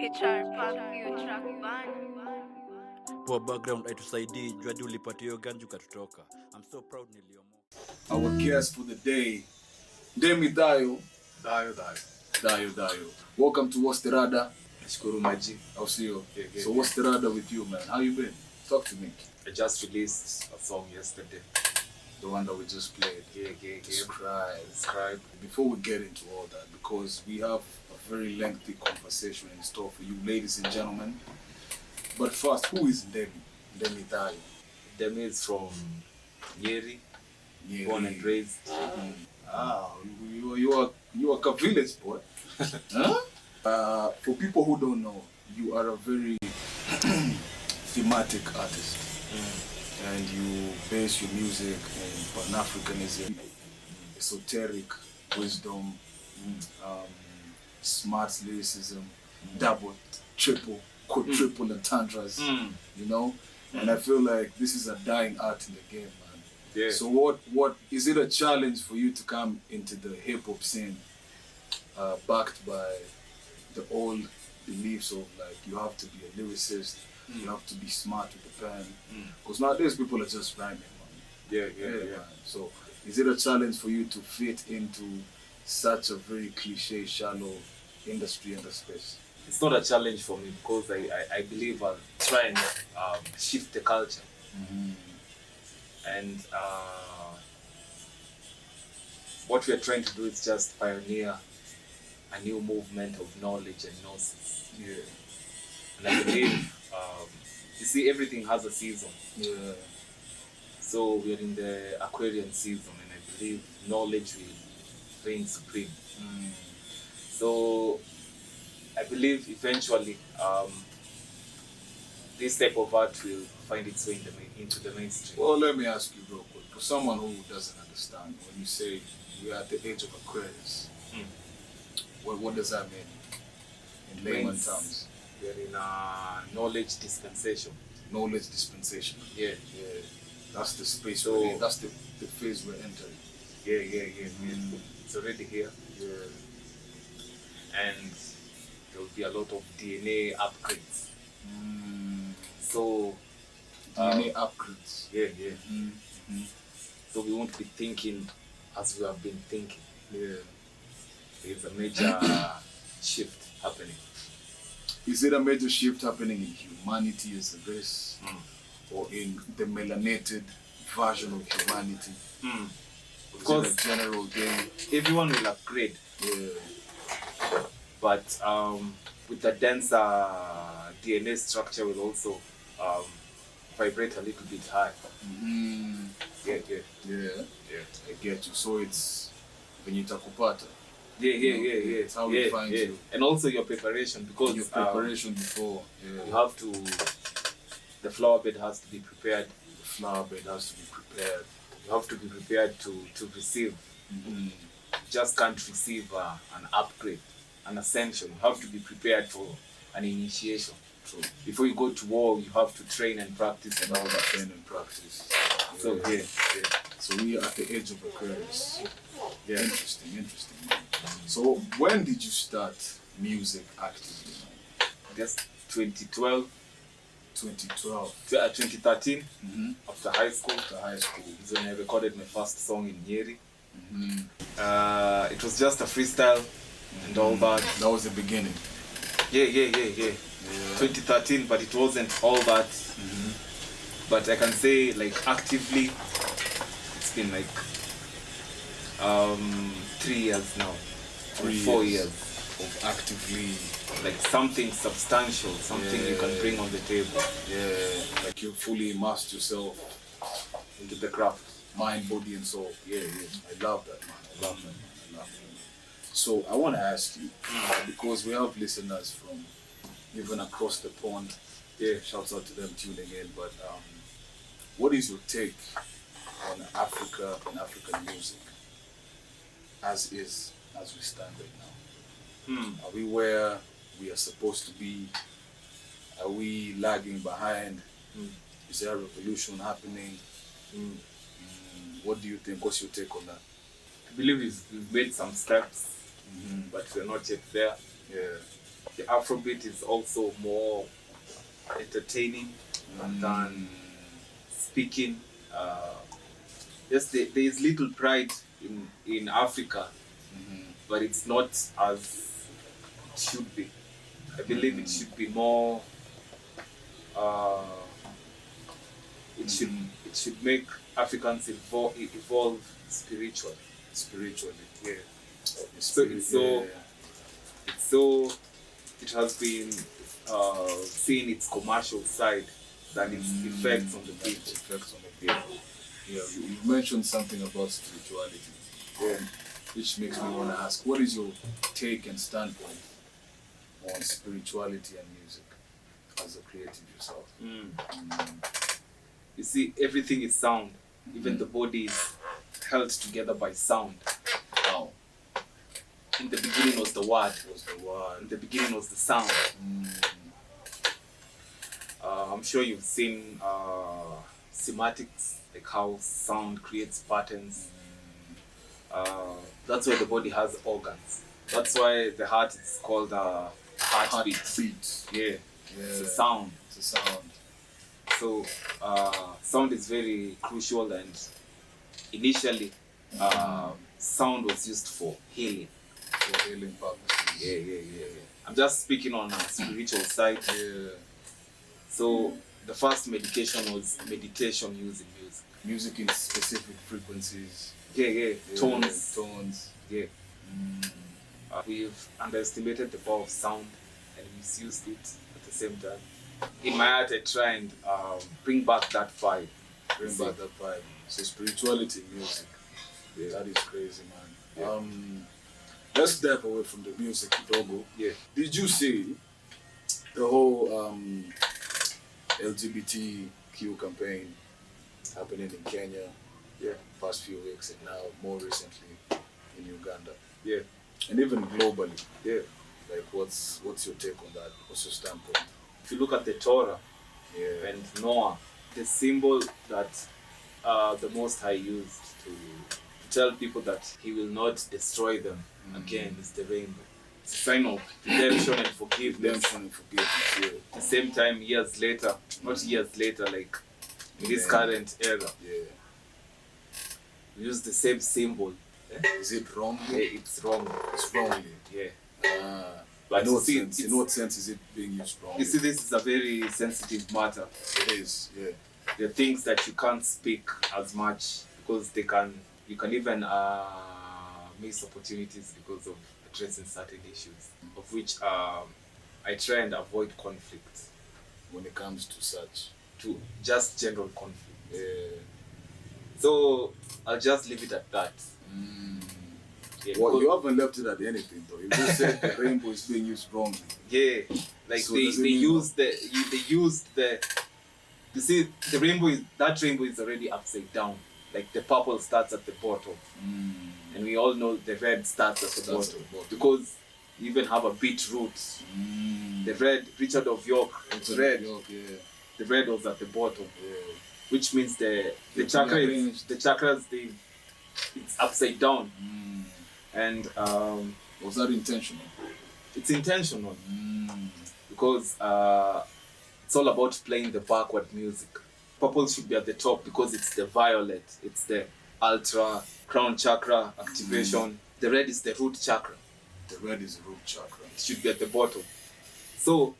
HR pack hiyo track bana. Poor background haitusaidii juu hadi ulipata hiyo ganju katutoka. I'm so proud niliomo. Our guest for the day, Ndemi Dayo. Welcome to What's the Rada. Nashukuru Maji. I'll see you. Yeah. So what's the Rada with you, man? How you been? Talk to me. I just released a song yesterday. The one that we just played. Yeah. Describe. Before we get into all that, because we have a very lengthy conversation in store for you, ladies and gentlemen. But first, who is Ndemi? Ndemi Dayo. Ndemi is from Nyeri, Yeah. born and raised. Ah, you are a village boy. Huh? For people who don't know, you are a very thematic artist. And you base your music in Pan-Africanism, esoteric wisdom, smart lyricism, double, triple, quadruple entendres, you know? And I feel like this is a dying art in the game, man. Yeah. So what is it a challenge for you to come into the hip-hop scene backed by the old beliefs of like you have to be a lyricist, you have to be smart with the pen, because nowadays people are just rhyming, man. Yeah. Man. So is it a challenge for you to fit into such a very cliche, shallow industry and the space? It's not a challenge for me because I believe I'll try and shift the culture. And what we're trying to do is just pioneer a new movement of knowledge and gnosis. Yeah. And I believe, you see, everything has a season. Yeah. So we are in the Aquarian season, and I believe knowledge will reign supreme. So I believe eventually this type of art will find its way into the mainstream. Well, let me ask you real quick. For someone who doesn't understand, when you say we're at the age of Aquarius, what does that mean in layman terms? We are in a knowledge dispensation. Knowledge dispensation. Yeah. That's the space. So that's the phase we're entering. Yeah. It's already here. Yeah. And there will be a lot of DNA upgrades. So DNA upgrades. Yeah. So we won't be thinking as we have been thinking. Yeah. There's a major shift happening. Is it a major shift happening in humanity as a race, or in the melanated version of humanity? Because it's a general game. Everyone will upgrade. Yeah. But with the denser DNA structure will also vibrate a little bit high. Yeah. I get you. So it's when you takupata. Yeah. It's how we find you. And also your preparation, because your preparation before. You have to. The flower bed has to be prepared. The flower bed has to be prepared. You have to be prepared to receive. You just can't receive an upgrade, an ascension. You have to be prepared for an initiation. True. Before you go to war, you have to train and practice and all that. Train and practice. So yeah. So we are at the edge of Aquarius. Yeah. Interesting. Man. So when did you start music actively, man? Just 2012. 2012. 2013. After high school. Is when I recorded my first song in Nyeri. It was just a freestyle and all that. That was the beginning. Yeah. 2013, but it wasn't all that. But I can say, like, actively, it's been like 3 years now, or 4 years of actively, like something substantial, something you can bring on the table. Yeah, like you fully immersed yourself into the craft, mind, body, and soul. Yeah. I love that, man. I love that. So I want to ask you, because we have listeners from even across the pond. Yeah, shouts out to them tuning in. But what is your take on Africa and African music as we stand right now? Are we where we are supposed to be? Are we lagging behind? Is there a revolution happening? What do you think? What's your take on that? I believe we've made some steps, but we're not yet there. Yeah. The Afrobeat is also more entertaining than speaking. Yes, there is little pride in Africa, but it's not as it should be. I believe it should be more. Uh, it should make Africans evolve spiritually. Spiritually. Yeah. So it's so it has been seen its commercial side than its effects on the beat. Effects on the beat. Yeah, you mentioned something about spirituality, which makes me want to ask, what is your take and standpoint on spirituality and music as a creative yourself? You see, everything is sound. Even the body is held together by sound. Wow. In the beginning was the word. In In the beginning was the sound. I'm sure you've seen sematics, like how sound creates patterns. That's why the body has organs. That's why the heart is called heartbeat. Heartbeat. Yeah, it's a sound. It's a sound. So sound is very crucial, and initially sound was used for healing. For healing purposes. Yeah. I'm just speaking on a spiritual side. Yeah. So the first medication was meditation using music. Music in specific frequencies. Yeah. Tones. Tones. Yeah. We've underestimated the power of sound and misused it at the same time. In my art, I try and bring back that vibe. Bring back that vibe. So spirituality in music. Yeah. That is crazy, man. Yeah. Let's dive away from the music, Dogo. Yeah. Did you see the whole LGBTQ campaign happening in Kenya? Yeah. Past few weeks, and now more recently in Uganda. Yeah. And even globally. Yeah. Like, what's your take on that? What's your standpoint? If you look at the Torah and Noah, the symbol that the Most High used to tell people that He will not destroy them again is the rainbow. It's a sign of redemption and forgiveness. Yeah. At the same time, years later, not years later, like in this current era, we use the same symbol. Is it wrong? Yeah, it's wrong. It's wrongly. Yeah. But in what sense is it being used wrongly? You see, this is a very sensitive matter. It is, yeah. There are things that you can't speak as much because you can even miss opportunities because of addressing certain issues, of which I try and avoid conflict. When it comes to such. To just general conflict. Yeah. So I'll just leave it at that. Yeah, well, you haven't left it at anything though. You just said the rainbow is being used wrongly. Yeah, like So they used the you see the rainbow is already upside down. Like the purple starts at the bottom, and we all know the red starts at the bottom because you even have a beetroot. The red Richard of York, it's red. The red was at the bottom, which means the chakras it's upside down. And was that intentional? It's intentional because it's all about playing the backward music. Purple should be at the top because it's the violet, it's the ultra crown chakra activation. The red is the root chakra. The red is the root chakra. It should be at the bottom. So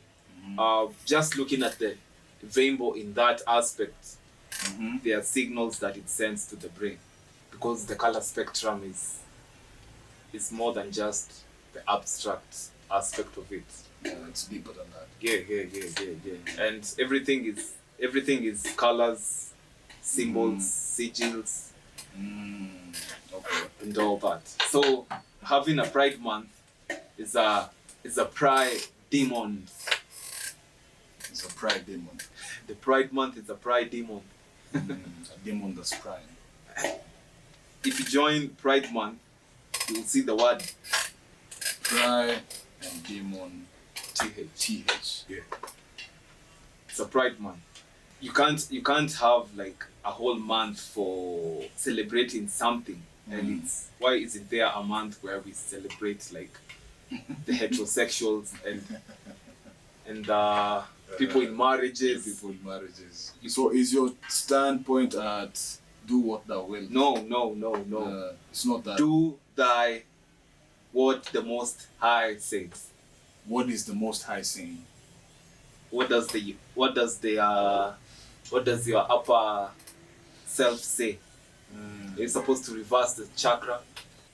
just looking at the rainbow in that aspect, there are signals that it sends to the brain because the color spectrum is more than just the abstract aspect of it. Yeah, it's deeper than that. Yeah. And everything is colors, symbols, sigils, and all that. So having a Pride Month is a pride demon. It's a pride demon. The Pride Month is a pride demon. A demon that's pride. If you join Pride Month, you will see the word Pride and demon. TH. Yeah. It's a Pride Month. You can't have like a whole month for celebrating something. And why isn't there a month where we celebrate like the heterosexuals and people in marriages. People in marriages. So is your standpoint at do what thou wilt? No. It's not that. Do thy what the Most High says. What is the Most High saying? What does your upper self say? You're supposed to reverse the chakra.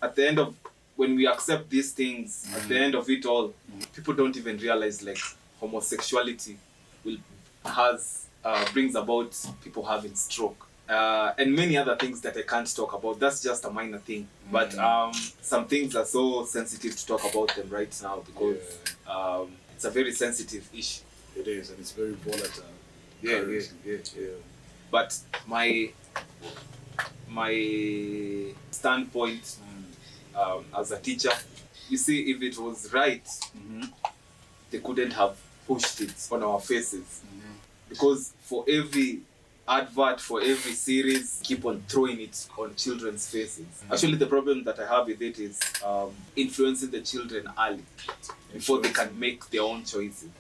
At the end of when we accept these things, at the end of it all, people don't even realize like homosexuality brings about people having stroke. And many other things that I can't talk about. That's just a minor thing. But some things are so sensitive to talk about them right now because it's a very sensitive issue. It is, and it's very volatile. Yeah. But my standpoint as a teacher, you see, if it was right, they couldn't have pushed it on our faces. Because for every advert, for every series, keep on throwing it on children's faces. Actually, the problem that I have with it is influencing the children early before they can make their own choices.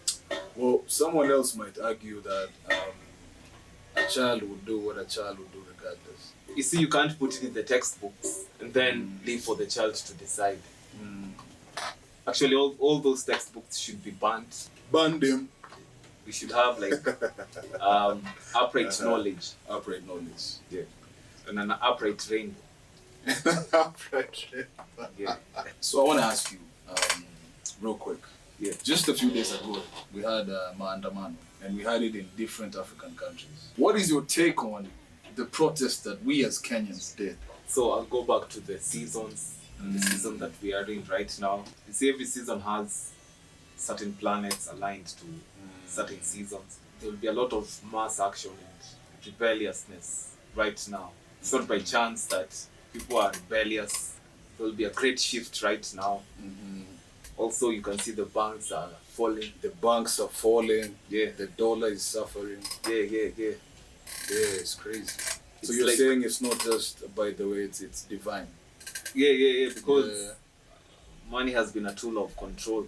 Well, someone else might argue that a child would do what a child would do regardless. You see, you can't put it in the textbooks and then leave for the child to decide. Actually, all those textbooks should be banned. Ban them. We should have like upright knowledge. Upright knowledge. Yeah. And an upright rainbow. Upright rainbow. Yeah. So I want to ask you, real quick. Yeah. Just a few days ago, we had Maandamano, and we had it in different African countries. What is your take on the protest that we as Kenyans did? So I'll go back to the seasons and the season that we are in right now. You see, every season has certain planets aligned to certain seasons. There will be a lot of mass action and rebelliousness right now. It's not by chance that people are rebellious. There will be a great shift right now. Also, you can see the banks are falling. The banks are falling. Yeah. The dollar is suffering. Yeah. Yeah, it's crazy. So It's you're like- saying it's not just by the way, it's divine. Yeah, because money has been a tool of control.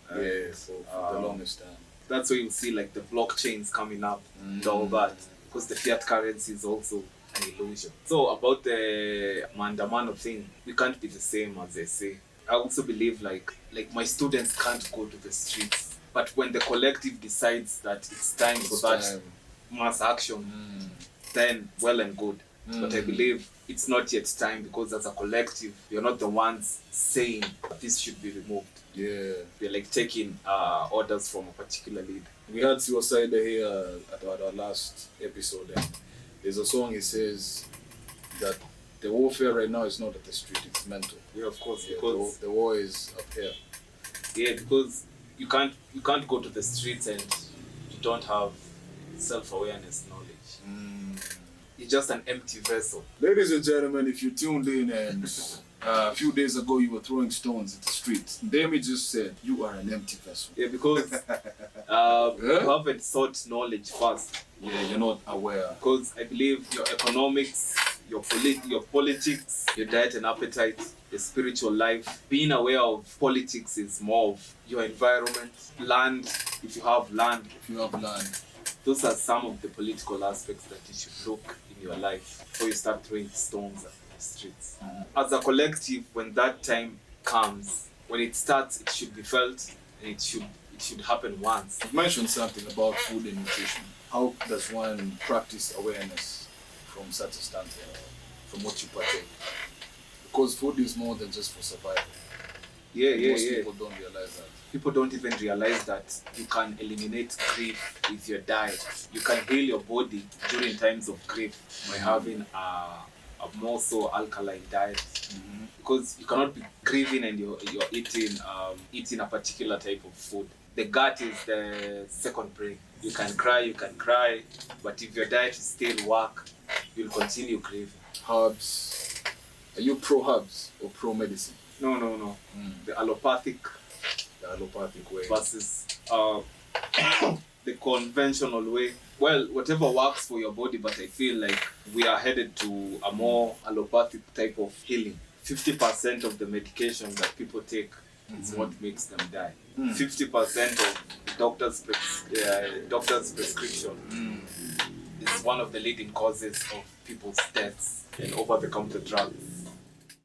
For the longest time. That's why you see like the blockchains coming up and all that, because the fiat currency is also an illusion. So about the Maandamano thing, we can't be the same as they say. I also believe like my students can't go to the streets, but when the collective decides that it's time for that mass action, then well and good. But I believe it's not yet time because as a collective, you're not the ones saying this should be removed. Yeah. We're like taking orders from a particular leader. We had Suicide here at our last episode, and there's a song he says that the warfare right now is not at the street, it's mental. Yeah, of course, Yeah, because the war is up here. yeah, because you can't go to the streets and you don't have self-awareness knowledge. You're just an empty vessel. Ladies and gentlemen, if you tuned in and a few days ago you were throwing stones at the streets, Ndemi just said you are an empty vessel. Yeah, because you haven't sought knowledge first. Yeah, you're not aware. Because I believe your economics, your politics, your diet and appetite, your spiritual life, being aware of politics is more of your environment, land, if you have land. If you have land. Those are some of the political aspects that you should look in your life before you start throwing stones at the streets. As a collective, when that time comes, when it starts, it should be felt and it should happen once. You mentioned something about food and nutrition. How does one practice awareness from such a standpoint, from what you partake? Because food is more than just for survival. Most people don't realize that. People don't even realize that you can eliminate grief with your diet. You can heal your body during times of grief by having a more so alkaline diet. Because you cannot be grieving and you're eating a particular type of food. The gut is the second brain. You can cry, but if your diet is still whack, you'll continue grieving. Herbs. Are you pro herbs or pro medicine? No. The allopathic Way. versus the conventional way. Well, whatever works for your body, but I feel like we are headed to a more allopathic type of healing. 50% of the medication that people take is what makes them die. 50% of doctor's prescription is one of the leading causes of people's deaths and over-the-counter drugs.